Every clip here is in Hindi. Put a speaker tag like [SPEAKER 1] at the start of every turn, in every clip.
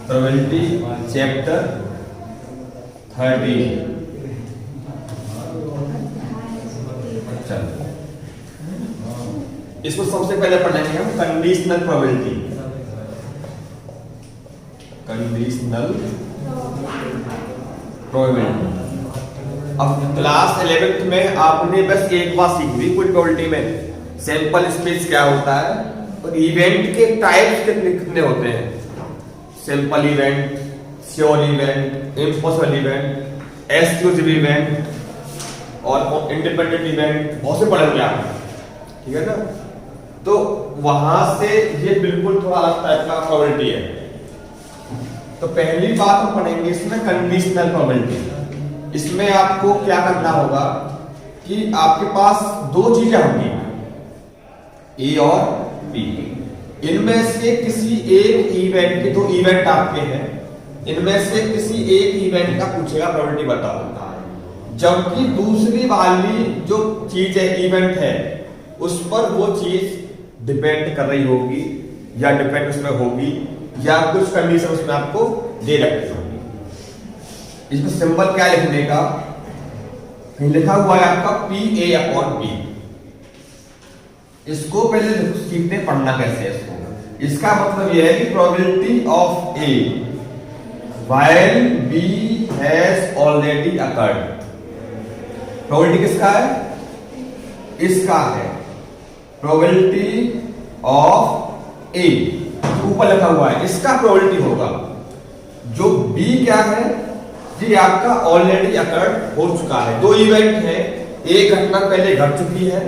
[SPEAKER 1] Probability chapter 13। इसको सबसे पहले पढ़ेंगे हम कंडीशनल प्रोबेबिलिटी। Conditional probability. अब क्लास 11th में आपने बस एक बात सीखी थी पूरी प्रोबेबिलिटी में, सैंपल स्पेस क्या होता है और इवेंट के टाइप्स कितने होते हैं। Simple event, sure event, impossible event, exclusive event और इंडिपेंडेंट इवेंट, बहुत से पढ़े होंगे आप, ठीक है ना। तो वहां से ये बिल्कुल थोड़ा अलग टाइप का प्रोबेबिलिटी है। तो पहली बात हम पढ़ेंगे इसमें कंडीशनल प्रोबेबिलिटी। इसमें आपको क्या करना होगा कि आपके पास दो चीजें होंगी, ए और बी। इनमें से किसी एक इवेंट के, दो इवेंट आपके हैं, इनमें से किसी एक इवेंट का पूछेगा प्रोबेबिलिटी बताओ, जबकि दूसरी वाली जो चीज है, इवेंट है, उस पर वो चीज डिपेंड कर रही होगी या डिपेंड उसमें होगी या कुछ कंडीशन उसमें आपको दे रखी होगी। इसमें सिंबल क्या लिखने का, लिखा हुआ है आपका PA/B। इसको पहले सीखते पढ़ना कैसे है इसको। इसका मतलब यह है कि probability of A while B has already occurred। Probability किसका है, इसका है। प्रोबेबिलिटी ऑफ A ऊपर लिखा हुआ है, इसका प्रोबेबिलिटी होगा। जो B क्या है, ये आपका ऑलरेडी अकर्ड हो चुका है। दो इवेंट है, एक घटना पहले घट चुकी है,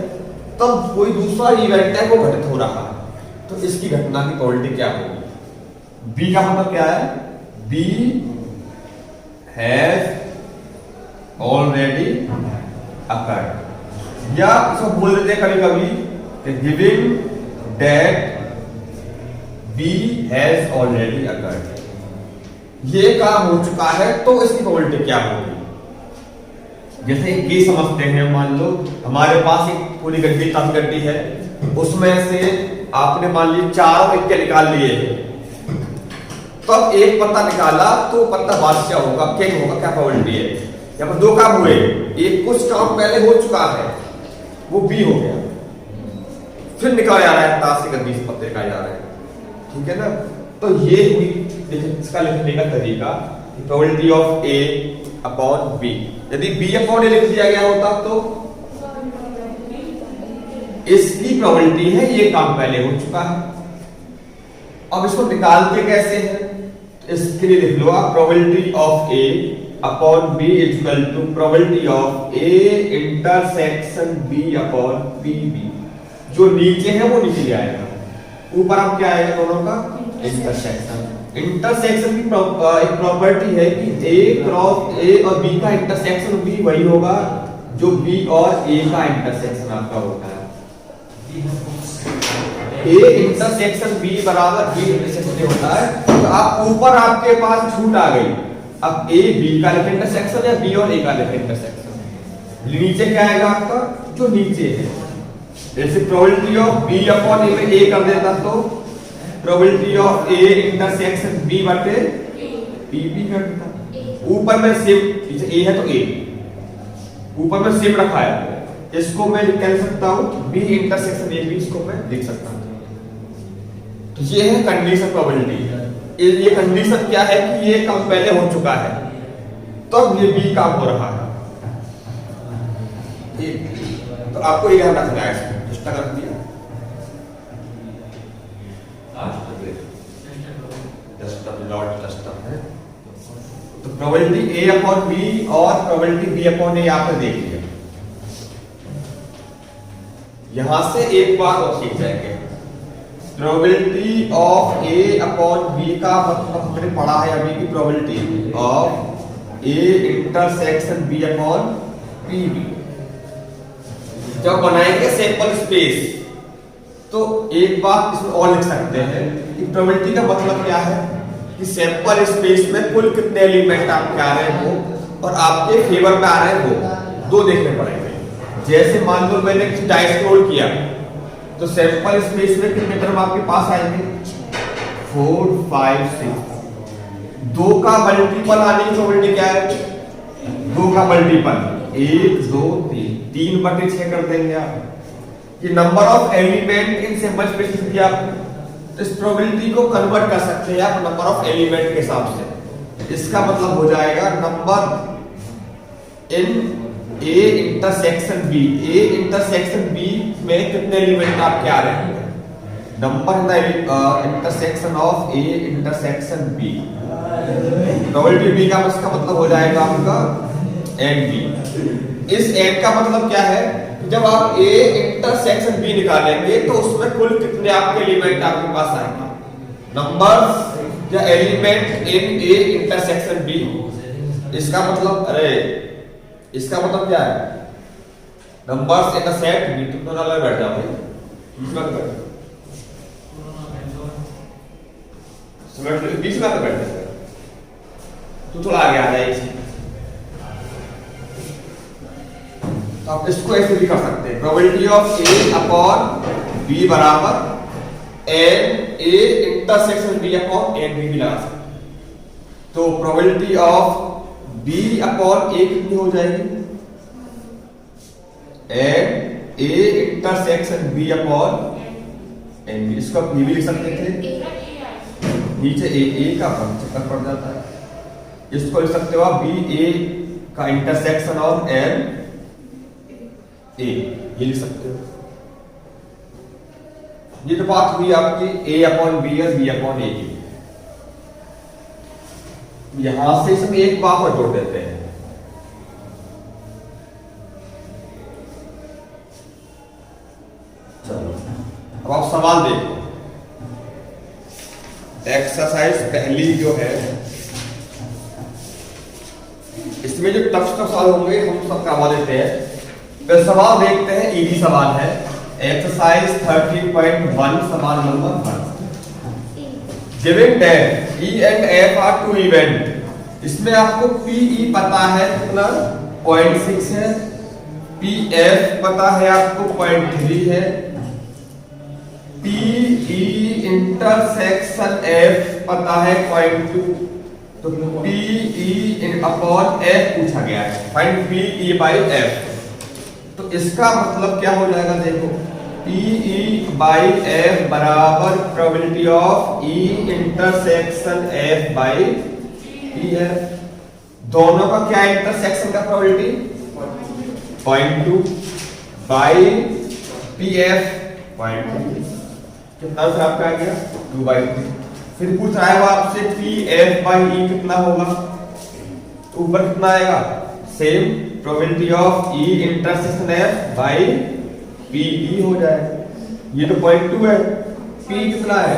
[SPEAKER 1] तब कोई दूसरा इवेंट है वो घटित हो रहा है, तो इसकी घटना की प्रोबेबिलिटी क्या होगी। बी का मतलब क्या है, बी हैज ऑलरेडी अकर्ड। या इसको बोल देते हैं कभी कभी कि giving that B has already occurred, ये काम हो चुका है तो इसकी प्रोबेबिलिटी क्या होगी। जैसे ये समझते हैं, मान लो हमारे पास एक पूरी गड्डी, काफी गड्डी है, उसमें से आपने मान ली 4 इक्के निकाल लिए, तब एक पत्ता निकाला तो पत्ता बादशाह होगा, किंग होगा, क्या प्रोबेबिलिटी है। यहाँ पर दो काम हुए, एक कुछ काम पहले हो चुका है वो बी हो गया, फिर निकाला जा रहा है ताश की गड्डी से पत्ते निकाले जा रहे हैं, ठीक है ना। तो ये हुई इसका लिखने का तरीका, probability of A upon B। यदि B अपॉन A लिख दिया गया होता तो इसकी प्रोबेबिलिटी है ये काम पहले हो चुका है। अब इसको निकालते कैसे हैं, इसके लिए लिख लो आप probability of A upon B equal to probability of A intersection B upon PB। जो नीचे है वो नीचे आएगा, ऊपर अब क्या आएगा दोनों का इंटरसेक्शन। इंटरसेक्शन की एक प्रॉपर्टी है कि A क्रॉस A और B का इंटरसेक्शन भी वही होगा जो B और A का इंटरसेक्शन आपका होता है। A इंटरसेक्शन B बराबर B इंटरसेक्शन होता है। तो आप ऊपर आपके पास छूट आ गई, अब A B का लिखे इंटरसेक्शन या B और A का लिखे इंटरसेक्शन। नीचे क्या आएगा आपका, जो नीचे है। जैसे probability of B upon A में A कर देता तो probability of A intersection B बटे PB कर देता। ऊपर में सेम, A है तो A, ऊपर में सेम रखा है, इसको मैं कह सकता हूं B इंटरसेक्शन A B, इसको मैं लिख सकता हूं। तो ये है कंडीशन प्रोबेबिलिटी। ये कंडीशन क्या है कि ये काम पहले हो चुका है तब ये B काम हो रहा है। तो आपको ये ध्यान रखना है, इसको कर दिया है। तो प्रोबेबिलिटी A अपॉन B और प्रोबेबिलिटी B अपॉन A आपने देख लिया। यहां से एक बार और सीख जाएंगे, probability of A upon B का मतलब हमने पढ़ा है अभी की probability of A intersection B upon PB। जब बनाएंगे सैंपल स्पेस तो एक बात इसमें और लिख सकते हैं कि प्रोबेबिलिटी का मतलब क्या है कि सैंपल स्पेस में कुल कितने एलिमेंट आपके आ रहे हैं वो और आपके फेवर में आ रहे हैं वो दो देखने पड़ेंगे। जैसे मान लो मैंने डाइस रोल किया तो सैंपल स्पेस में कितने टर्म आपके पास आएंगे 4 5 6। 2 का मल्टीपल आने की प्रोबेबिलिटी क्या है 2 का मल्टीपल 1 2 3 3/6 कर देंगे आप कि number of element in sample space दिया। तो इस प्रोबेबिलिटी को कन्वर्ट कर सकते हैं आप नंबर ऑफ एलिमेंट के हिसाब से। इसका मतलब हो जाएगा number in A intersection B. A intersection B में कितने एलिमेंट आपके आ रहे हैं number in the intersection of A intersection B. Probability B का इसका मतलब हो जाएगा आपका एन बी। इस एन का मतलब क्या है जब आप ए इंटरसेक्शन बी निकालेंगे तो उसमें कुल कितने आपके एलिमेंट आपके पास आएंगे नंबर्स या element in A intersection B. इसका मतलब इसका मतलब क्या है numbers in a set B. तुम दोनों अलग बैठ जाओ बीच में बैठ जाओ तो थोड़ा आगे आ जाए। तो आप इसको ऐसे भी कर सकते हैं probability of A upon B बराबर N A intersection B upon N B भी लगा सकते। तो probability of B upon A कितनी हो जाएगी N A intersection B upon N B. इसको आप भी लिख सकते थे नीचे ए का चक्कर पड़ जाता है। इसको लिख सकते हो आप बी ए का इंटरसेक्शन और एन ए ये लिख सकते हो। ये तो बात हुई आपकी ए अपॉन बी और बी अपॉन ए की। यहां से इसमें एक बात और जोड़ देते हैं चलो अब आप सवाल देखो। एक्सरसाइज पहली जो है इसमें जो टफ सवाल होंगे हम सब करवा देते हैं। तो सवाल देखते हैं इजी सवाल है एक्सरसाइज 13.1 सवाल number 1। Giving that E and F are two event. इसमें आपको पीई पता है कितना 0.6 है पी एफ पता है आपको 0.3 है पीई इंटरसेक्शन एफ पता है 0.2। तो पीई अपॉन एफ पूछा गया है फाइंड पीई बाई एफ। तो इसका मतलब क्या हो जाएगा देखो पीई बाई एफ बराबर probability of E intersection F by P F. दोनों का क्या इंटरसेक्शन का प्रोबेबिलिटी 0.2 बाई पी एफ 0.3। कितना आंसर आपका आ गया 2/3। फिर पूछ रहा है वो आपसे पी एफ बाई ई कितना होगा तो ऊपर कितना आएगा same probability of E intersection F by P E हो जाएगा। ये तो 0.2 है पी कितना है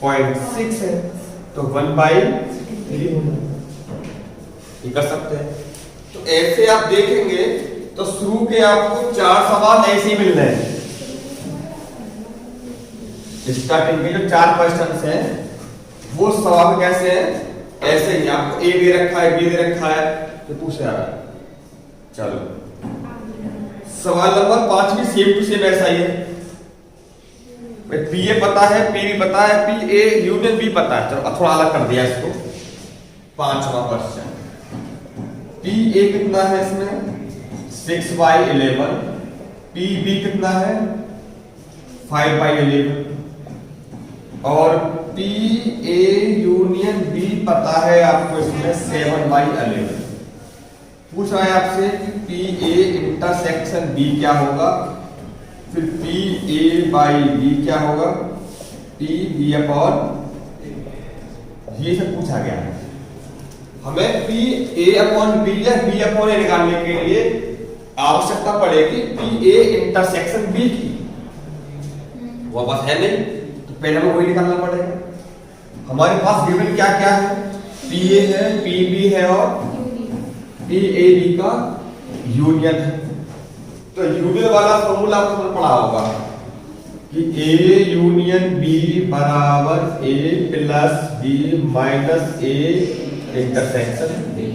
[SPEAKER 1] 0.6 है तो 1/3 ये कर सकते हैं। तो ऐसे आप देखेंगे तो शुरू के आपको 4 सवाल ऐसे ही मिल रहे हैं। स्टार्टिंग में जो 4 क्वेश्चंस हैं वो सवाल कैसे हैं ऐसे ही आपको ए दे रखा है बी दे रखा है तो पूछ रहा है। चलो सवाल नंबर 5 भी सेम टू सेम ऐसा ही है। पी ए पता है पी भी पता है पी ए यूनियन बी पता है। चलो थोड़ा अलग कर दिया इसको। 5वां क्वेश्चन पी ए कितना है इसमें 6/11 पी बी कितना है 5/11 और पी ए यूनियन बी पता है आपको इसमें 7/11। पूछ रहा है आपसे कि पी ए इंटरसेक्शन बी क्या होगा फिर पी ए बाई बी क्या होगा पी बी अपॉन ये सब पूछा गया है। हमें पी ए अपॉन बी या बी अपॉन ए निकालने के लिए आवश्यकता पड़ेगी पी ए इंटरसेक्शन बी की। वो बस है नहीं तो पहले हमें वही निकालना पड़ेगा। हमारे पास गिवन क्या क्या है पी ए है पी बी है और पी ए बी का यूनियन है। तो यूनियन वाला फॉर्मूला आपने पढ़ा होगा कि ए यूनियन बी बराबर A plus B minus A intersection B.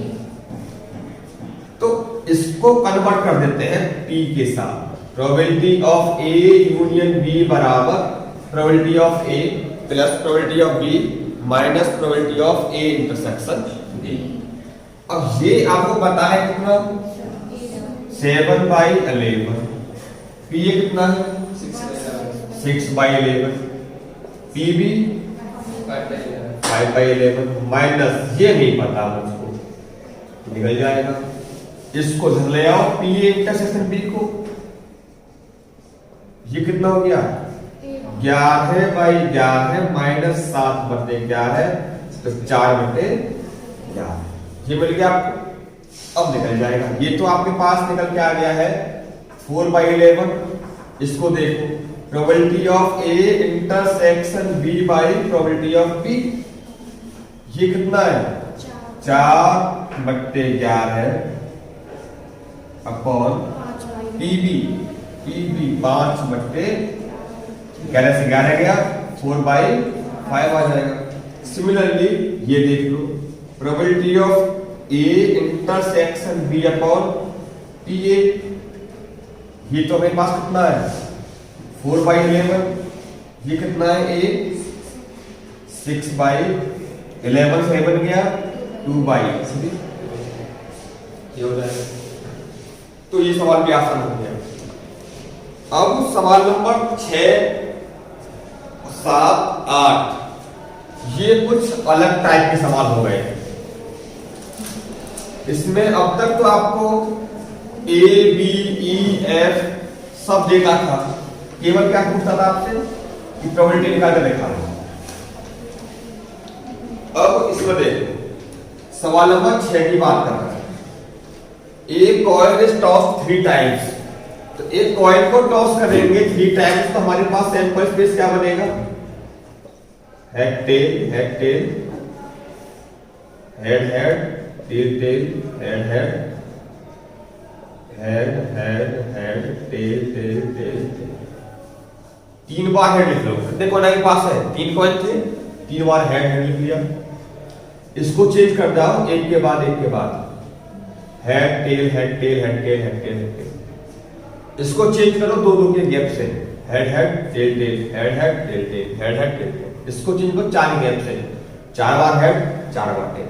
[SPEAKER 1] तो इसको कन्वर्ट कर देते हैं पी के साथ। Probability of A union B बराबर probability of A plus probability of B minus probability of A intersection B. अब ये आपको पता है कितना 7/11। पी ए कितना है 6/11। पी बी 5/11 माइनस ये नहीं पता मुझको, निकल जाएगा। इसको धर ले आओ पी ए इंटरसेक्शन बी को, ये कितना हो गया 11/11 माइनस 7/11 तो 4/11 ये मिल गया आपको। अब निकल जाएगा, ये तो आपके पास निकल के आ गया है 4/11। इसको देखो probability of A intersection B by probability of B, ये कितना है 4/11 अपॉन पीबी 5/11 से 11 गया 4/5 आ जाएगा। सिमिलरली ये देख लो probability of A intersection B upon P A, ये तो मेरे पास कितना है 4/11, ये कितना है ए 6/11 से बन गया 2/3 ये हो जाएगा। तो ये सवाल भी आसान हो गया। अब सवाल नंबर 6, 7, 8 ये कुछ अलग टाइप के सवाल हो गए। इसमें अब तक तो आपको ए बी ई एफ सब देखा था, केवल क्या पूछता था आपसे कि प्रोबेबिलिटी निकाल के देखा। अब इसमें देखो सवाल नंबर 6 की बात कर रहे हैं। एक कॉइन इज टॉस 3 टाइम्स, तो एक कॉइन को टॉस करेंगे 3 टाइम्स तो हमारे पास सैंपल स्पेस क्या बनेगा head tail head tail head head tail tail head head head head head tail tail tail. 3 बार हेड लिख लो, कितने कॉइन के पास है 3 कॉइन थे, 3 बार हेड हेड लिख लिया। इसको चेंज कर दो एक के बाद head tail head tail head tail head tail head tail. इसको चेंज करो 2-2 के गैप से head head tail tail head head tail tail head head tail tail. इसको चेंज करो 4 गैप से 4 बार हेड 4 बार टेल।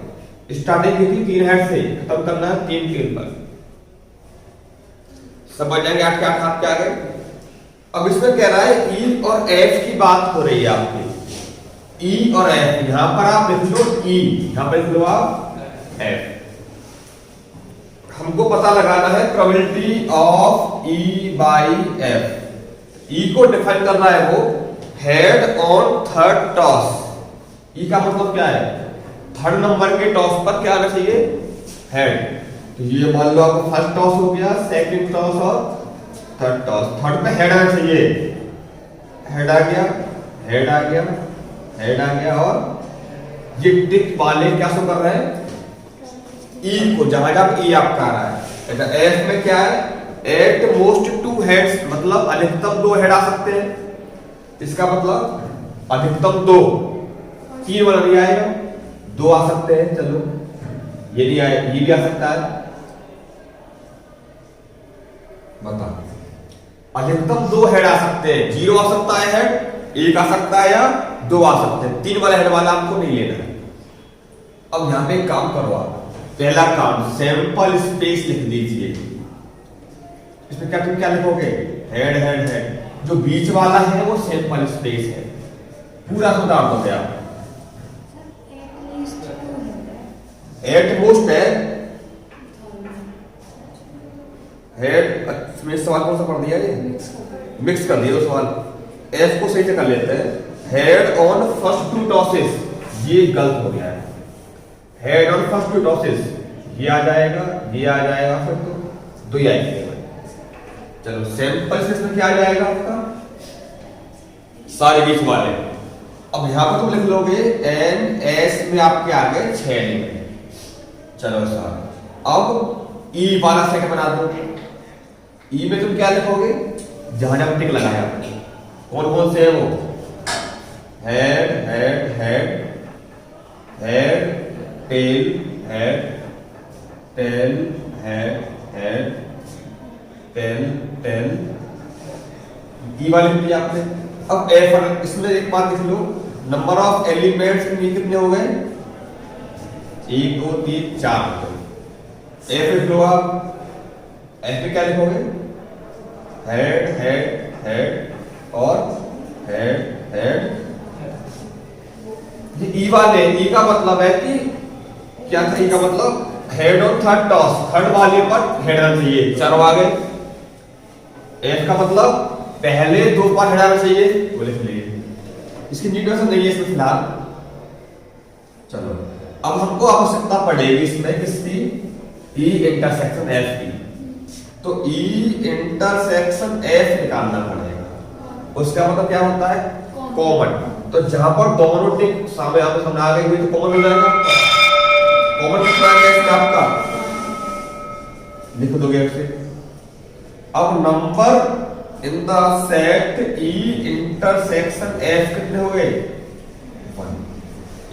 [SPEAKER 1] स्टार्टिंग की थी 3 हेड से, खत्म करना है 3 टेल पर। समझ जाएंगे 8 के 8 हाथ के आगे। अब इसमें कह रहा है ई और एफ की बात हो रही है आपकी, ई और एफ। यहां पर आप लिख लो ई, यहां पर लिख लो आप एफ। हमको पता लगाना है probability of E by F. E को डिफाइन करना है वो head on third toss. E का मतलब क्या है 3rd नंबर के टॉस पर क्या आना चाहिए हेड। तो ये मान लो आपको फर्स्ट टॉस हो गया, सेकंड टॉस और थर्ड टॉस। थर्ड पे हेड आना चाहिए, हेड आ गया हेड आ गया हेड आ गया। और ये टिक वाले क्या शो कर रहे हैं ई को, जहां जहां ई आपका आ रहा है। एफ में क्या है एट मोस्ट 2 हेड्स, मतलब अधिकतम 2 हेड आ सकते हैं। इसका मतलब अधिकतम 2, 3 वाला नहीं आएगा, 2 आ सकते हैं। चलो ये नहीं आए, ये भी आ सकता है। बता अधिकतम 2 हेड आ सकते हैं, 0 आ सकता है हेड, 1 आ सकता है या 2 आ सकते हैं। 3 वाला हेड वाला आपको नहीं लेना है। अब यहां पे एक काम करो आप, पहला काम सैंपल स्पेस लिख दीजिए। इसमें क्या तुम क्या लिखोगे हेड हेड हेड, जो बीच वाला है वो सैंपल स्पेस है। पूरा सुधार दो गया एट मोस्ट है हेड। इसमें सवाल कौन सा पढ़ दिया ये मिक्स कर दिया। तो सवाल एफ को सही से कर लेते हैं हेड ऑन फर्स्ट 2 टॉसेस, ये गलत हो गया है। हेड ऑन फर्स्ट 2 टॉसेस ये आ जाएगा, ये आ जाएगा, फिर तो 2 ही आएंगे। चलो सैंपल स्पेस में क्या आ जाएगा आपका सारे बीच वाले। अब यहां पर तुम लिख लोगे एन एस में आपके आ गए 6 एलिमेंट। चलो सर अब ई वाला सेट बना दो। ई में तुम क्या लिखोगे जहां जहां टिक लगाया आपने कौन कौन से है वो? Head head head head tail head tail head head tail tail, E वाले लिख दिया आपने। अब एफ, इसमें एक बात लिख लो, नंबर ऑफ एलिमेंट्स में कितने हो गए? 1 2 3 4। एफ लिख लो आप। एफ में क्या लिखोगे? हेड हेड हेड और हेड हेड। ये ई वाले, ई का मतलब है कि क्या था? ई का मतलब हेड और थर्ड टॉस, थर्ड वाले पर हेड आना चाहिए, चारों आ गए। एफ का मतलब पहले 2 पर हेड आना चाहिए, वो लिख लीजिए। इसकी डिटेल्स नहीं है इसमें फिलहाल। चलो अब हमको आवश्यकता पड़ेगी इसमें किसकी? ई इंटरसेक्शन एफ की। तो ई इंटरसेक्शन एफ निकालना पड़ेगा। उसका मतलब क्या होता है? कॉमन। तो जहां पर दोनों टिक सामने आ गई हुई तो कॉमन हो जाएगा। कॉमन कितना है इसका आपका? लिख दोगे ऐसे। अब number in the set E intersection F कितने हो गए? 1।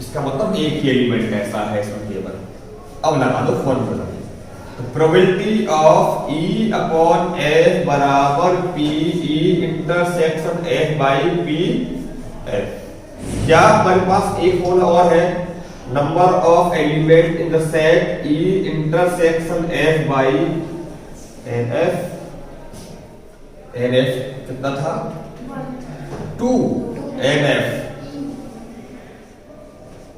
[SPEAKER 1] इसका मतलब एक ही एलिमेंट कैसा है इसमें केवल। अब लगा दो फॉर्मूला। तो probability of E upon F बराबर P E intersection F by P F. क्या हमारे पास एक फॉर्मूला और है? Number of element in the set E intersection F by N F. N F कितना था? 2 एन एफ।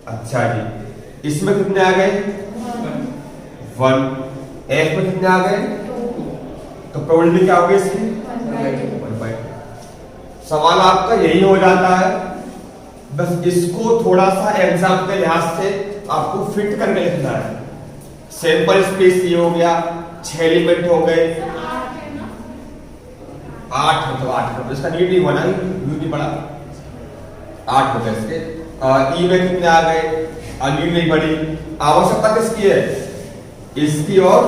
[SPEAKER 1] अच्छा जी, इसमें कितने आ गए? 1। एफ में कितने आ गए? तो प्रोबेबिलिटी क्या होगी इसकी? 1/। सवाल आपका यही हो जाता है। बस इसको थोड़ा सा एग्जाम के लिहाज से आपको फिट करके लिखना है। सैंपल स्पेस ये हो गया, 6 एलिमेंट हो गए, 8 मतलब 8 इसका नीड नहीं बना, यूज नहीं पड़ा। 8 हो गए इसके। ई में कितने आ गए? नीड नहीं पड़ी। आवश्यकता किसकी है? इसकी और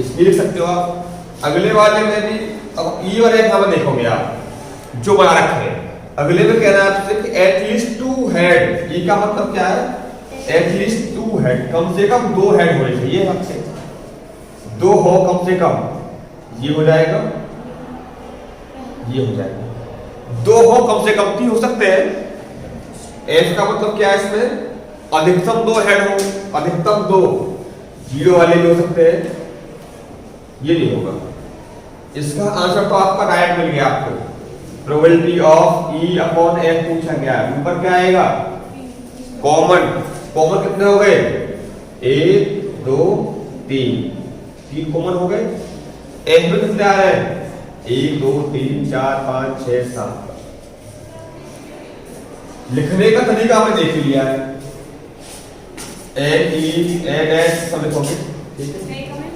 [SPEAKER 1] इसकी लिख सकते हो आप। अगले वाले में भी अब ई और एफ हमें देखोगे आप जो बना रखे हैं। अगले में कह रहा है आपसे कि एटलीस्ट 2 हेड। ई का मतलब क्या है? एटलीस्ट 2 हेड, कम से कम 2 हेड होने चाहिए आपसे। 2 हो कम से कम, ये हो जाएगा, ये हो जाएगा। 2 हो कम से कम, 3 हो सकते हैं। एफ का मतलब क्या है इसमें? अधिकतम 2 हेड हो, अधिकतम 2। 0 वाले भी हो सकते हैं, ये नहीं होगा। इसका आंसर तो आपका राइट मिल गया आपको। Probability of E upon F पूछा गया है। ऊपर क्या आएगा? कॉमन। कॉमन कितने हो गए? 1 2 3 कॉमन हो गए। एफ में कितने आ रहे हैं? 1 2 3 4 5 6 7। लिखने का तरीका हमने देख लिया है। एन ई एन एस सब लिखोगे, ठीक है।